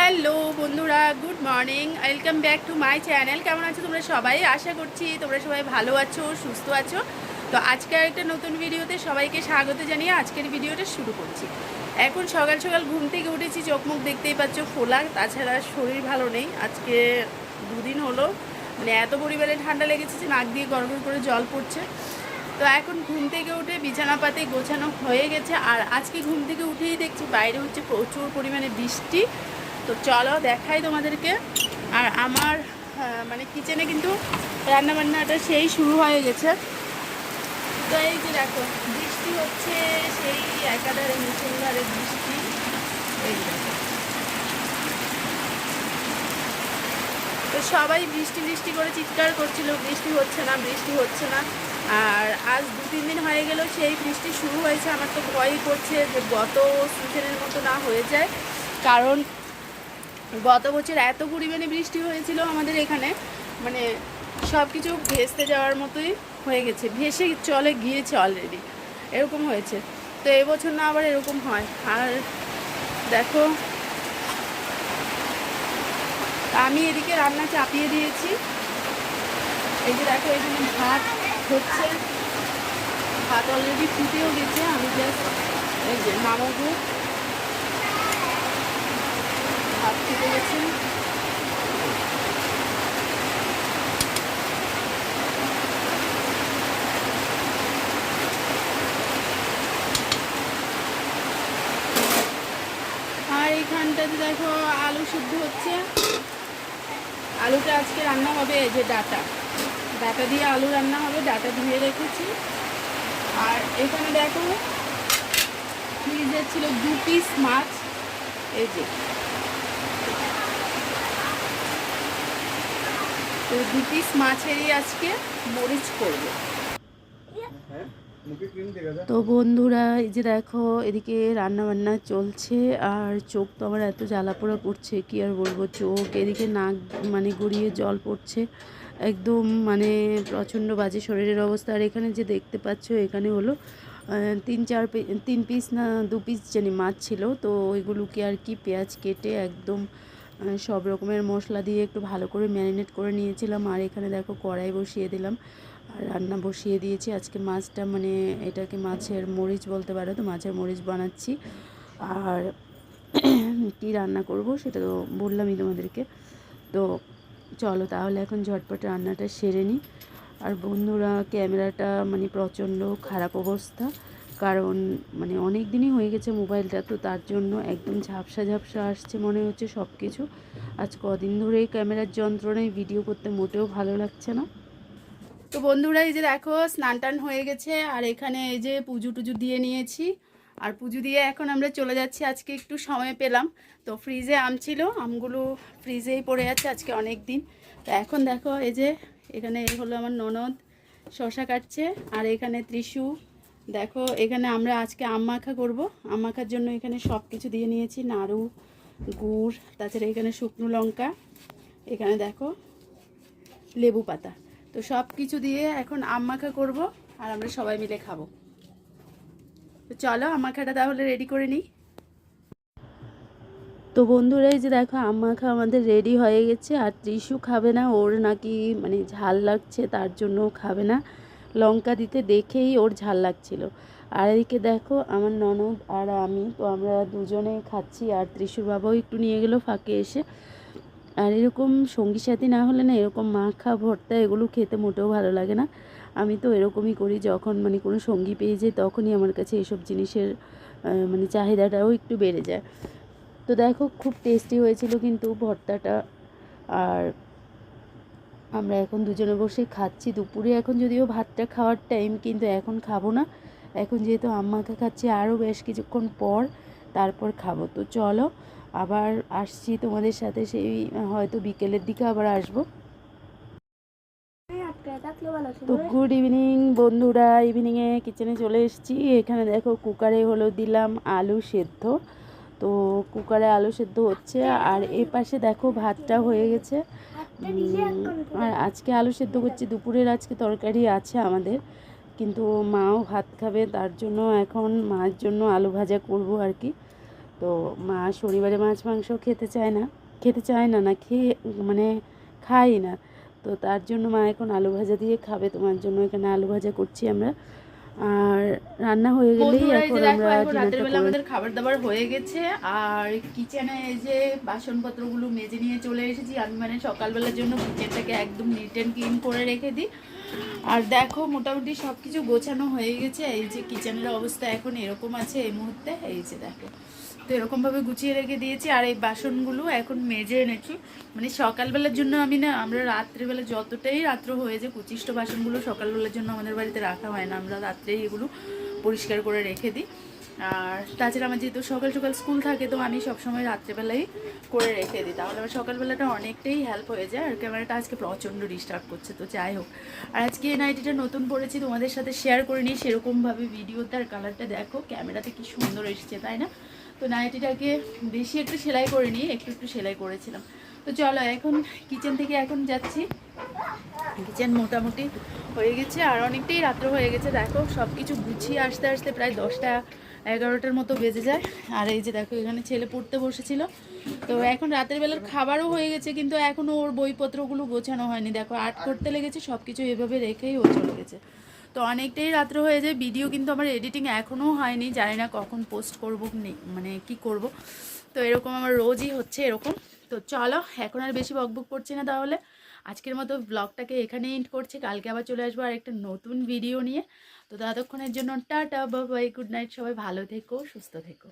Hello বন্ধুরা, good morning, welcome back to my channel. কেমন আছো তোমরা সবাই? আশা করছি তোমরা সবাই ভালো আছো, সুস্থ আছো। তো আজকে একটা নতুন ভিডিওতে সবাইকে স্বাগত জানিয়ে আজকের ভিডিওটা শুরু করছি। এখন সকাল সকাল ঘুম থেকে উঠেছি, চোখ মুখ দেখতেই পাচ্ছ ফোলা, তাছাড়া শরীর ভালো নেই। আজকে দুদিন হলো মানে এত পরিমাণে ঠান্ডা লেগেছে যে নাক দিয়ে গড়গড় করে জল পড়ছে। তো এখন ঘুম থেকে উঠে বিছানাপাতি গোছানো হয়ে গেছে, আর আজকে ঘুম থেকে উঠেই দেখছি বাইরে হচ্ছে প্রচুর পরিমাণে বৃষ্টি। তো চলো দেখাই তোমাদেরকে। আর আমার মানে কিচেনে কিন্তু রান্নাবান্নাটা সেই শুরু হয়ে গেছে। তো এই যে দেখো বৃষ্টি হচ্ছে, সেই একাধারে মুষলধারে বৃষ্টি। এই যে দেখো, তো সবাই বৃষ্টি বৃষ্টি করে চিৎকার করছিল, বৃষ্টি হচ্ছে না, বৃষ্টি হচ্ছে না। আর আজ 2-3 দিন হয়ে গেল সেই বৃষ্টি শুরু হয়েছে। আমার তো ভয়ই করছে যে গত সিজনের মতো না হয়ে যায়, কারণ গত বছর এত পরিমাণে বৃষ্টি হয়েছিল আমাদের এখানে, মানে সব কিছু ভেস্তে যাওয়ার মতোই হয়ে গেছে, ভেসে চলে গিয়েছে অলরেডি, এরকম হয়েছে। তো এবছর না আবার এরকম হয়। আর দেখো আমি এদিকে রান্না চাপিয়ে দিয়েছি। এই যে দেখো এখানে ভাত হচ্ছে, ভাত অলরেডি ফুটেও গেছে। আমি জাস্ট এই যে নামাবো, ভাত ফুটে গেছে। আর এইখানটাতে দেখো আলু সিদ্ধ হচ্ছে। আলুটা আজকে রান্না হবে, এই যে ডাটা ডাটা দিয়ে আলু রান্না হবে, ডাটা ধুয়ে রেখেছি। আর এখানে দেখো ফ্রিজে ছিল 2 পিস মাছ, এই যে তো 2 পিস মাছেরই আজকে মরিচ করবো। তো বন্ধুরা এই যে দেখো এদিকে রান্না বান্না চলছে, আর চোখ তো আমার এত জ্বালাপোড়া করছে কি আর বলবো। চোখ এদিকে নাক মানে গড়িয়ে জল পড়ছে, একদম মানে প্রচণ্ড বাজে শরীরের অবস্থা। আর এখানে যে দেখতে পাচ্ছ এখানে হলো 3 পিস না 2 পিস জানি মাছ ছিল। তো ওইগুলোকে আর কি পেঁয়াজ কেটে একদম সব রকমের মশলা দিয়ে একটু ভালো করে ম্যারিনেট করে নিয়েছিলাম। আর এখানে দেখো কড়াই বসিয়ে দিলাম আর রান্না বসিয়ে দিয়েছি। আজকে মাছটা মানে এটাকে মাছের মরিচ বলতে পারো, তো মাছের মরিচ বানাচ্ছি। আর কি রান্না করব সেটা তো বললামই তোমাদেরকে। তো চলো তাহলে এখন ঝটপট রান্নাটা সেরে নিই। আর বন্ধুরা ক্যামেরাটা মানে প্রচণ্ড খারাপ অবস্থা, কারণ মানে অনেক দিনই হয়ে গেছে মোবাইলটা, তো তার জন্য একদম ঝাপসা ঝাপসা আসছে মনে হচ্ছে সব কিছু। আজ কদিন ধরে এই ক্যামেরার যন্ত্রণায় ভিডিও করতে মোটেও ভালো লাগছে না। তো বন্ধুরা এই যে দেখো স্নান টান হয়ে গেছে, আর এখানে এই যে পুজো টুজো দিয়ে নিয়েছি। আর পুজো দিয়ে এখন আমরা চলে যাচ্ছি, আজকে একটু সময় পেলাম। তো ফ্রিজে আম ছিল, আমগুলো ফ্রিজেই পড়ে আছে আজকে অনেক দিন। তো এখন দেখো এই যে এখানে হলো আমার ননদ শশা কাটছে, আর এখানে ত্রিশু। দেখো এখানে আমরা আজকে আম মাখা করবো। আম মাখার জন্য এখানে সব কিছু দিয়ে নিয়েছি, নাড়ু, গুড়, তাছাড়া এখানে শুকনো লঙ্কা, এখানে দেখো লেবু পাতা। তো সব কিছু দিয়ে এখন আম মাখা করবো, আর আমরা সবাই মিলে খাবো। তো চলো আম মাখাটা তাহলে রেডি করে নিই। তো বন্ধুরা এই যে দেখো আম মাখা আমাদের রেডি হয়ে গেছে। আর ত্রিশু খাবে না, ওর নাকি মানে ঝাল লাগছে, তার জন্য খাবে না। লঙ্কা দিতে দেখেই ওর ঝাল লাগছিল। আর এদিকে দেখো আমার ননদ আর আমি, তো আমরা দুজনে খাচ্ছি। আর ত্রিশুর বাবাও একটু নিয়ে গেলো ফাঁকে এসে। আর এরকম সঙ্গী সাথী না হলে না এরকম মাখা ভর্তা এগুলো খেতে মোটেও ভালো লাগে না। আমি তো এরকমই করি, যখন মানে কোনো সঙ্গী পেয়ে যাই তখনই আমার কাছে এইসব জিনিসের মানে চাহিদাটাও একটু বেড়ে যায়। তো দেখো খুব টেস্টি হয়েছিল কিন্তু ভর্তাটা। আর আমরা এখন দুজনে বসে খাচ্ছি দুপুরে। এখন যদিও ভাতটা খাওয়ার টাইম, কিন্তু এখন খাবো না। এখন যেহেতু আম মাখা খাচ্ছি, আরও বেশ কিছুক্ষণ পর তারপর খাবো। তো চলো আবার আসছি তোমাদের সাথে, সেই হয়তো বিকেলের দিকে আবার আসবো। তো গুড ইভিনিং বন্ধুরা, ইভিনিংয়ে কিচেনে চলে এসেছি। এখানে দেখো কুকারে হলো দিলাম আলু সেদ্ধ। তো কুকারে আলু সেদ্ধ হচ্ছে, আর এ পাশে দেখো ভাতটা হয়ে গেছে। আর আজকে আলু সেদ্ধ করছি, দুপুরের আজকে তরকারি আছে আমাদের, কিন্তু মাও ভাত খাবে, তার জন্য এখন মার জন্য আলু ভাজা করব আর কি। তো মা শনিবারে মাছ মাংস খেতে চায় না, না খেয়ে মানে খাই না। তো তার জন্য মা এখন আলু ভাজা দিয়ে খাবে। তোমার জন্য এখানে আলু ভাজা করছি আমরা। আর রান্না হয়ে গেলেই এখন আমরা রাতের ডিনারটা বেলা করে। আমাদের খাবার দাবার হয়ে গেছে। আর কিচেনে এই যে বাসনপত্রগুলো মেজে নিয়ে চলে এসেছি আমি, মানে সকালবেলার জন্য কিচেনটাকে একদম নিট অ্যান্ড ক্লিন করে রেখে দিই। আর দেখো মোটামুটি সব কিছু গোছানো হয়ে গেছে। এই যে কিচেনের অবস্থা এখন এরকম আছে এই মুহূর্তে, এই যে দেখো। তো এরকমভাবে গুছিয়ে রেখে দিয়েছি। আর এই বাসনগুলো এখন মেজে এনেছি, মানে সকালবেলার জন্য আমি না, আমরা রাত্রিবেলা যতটাই রাত্র হয়ে যায় কুচিষ্ট বাসনগুলো সকালবেলার জন্য আমাদের বাড়িতে রাখা হয় না, আমরা রাত্রেই এগুলো পরিষ্কার করে রেখে দিই। আর তাছাড়া আমার যেহেতু সকাল সকাল স্কুল থাকে, তো আমি সবসময় রাত্রেবেলাই করে রেখে দিই, তাহলে আমার সকালবেলাটা অনেকটাই হেল্প হয়ে যায়। আর ক্যামেরাটা আজকে প্রচণ্ড ডিস্টার্ব করছে, তো যাই হোক। আর আজকে এই নাইটিটা নতুন পরেছি, তোমাদের সাথে শেয়ার করে নিই সেরকমভাবে ভিডিওতে। আর কালারটা দেখো ক্যামেরাতে কি সুন্দর এসেছে, তাই না? তো নাইটিটাকে বেশি একটু সেলাই করে নিই, একটু সেলাই করেছিলাম। তো চলো এখন কিচেন থেকে এখন যাচ্ছি। কিচেন মোটামুটি হয়ে গেছে আর অনেকটাই রাত্র হয়ে গেছে। দেখো সব কিছু গুছিয়ে আসতে আসতে প্রায় 10টা 11টার মতো বেজে যায়। আর এই যে দেখো এখানে ছেলে পড়তে বসেছিল। তো এখন রাতের বেলার খাবারও হয়ে গেছে, কিন্তু এখনও ওর বইপত্রগুলো গোছানো হয়নি। দেখো আর্ট করতে লেগেছে, সব কিছু এভাবে রেখেই ও চলে গেছে। তো অনেকটাই রাত্র হয়ে যায়। ভিডিও কিন্তু আমার এডিটিং এখনও হয়নি, জানি না কখন পোস্ট করবো, মানে কি করব। তো এরকম আমার রোজই হচ্ছে এরকম। তো চলো এখন আর বেশি বকবক করছি না, তাহলে আজকের মতো ব্লগটাকে এখানে এন্ড করছি। কালকে আবার চলে আসবো আর একটা নতুন ভিডিও নিয়ে। তো ততক্ষণের জন্য tata, bye bye, good night, সবাই ভালো থেকো, সুস্থ থেকো।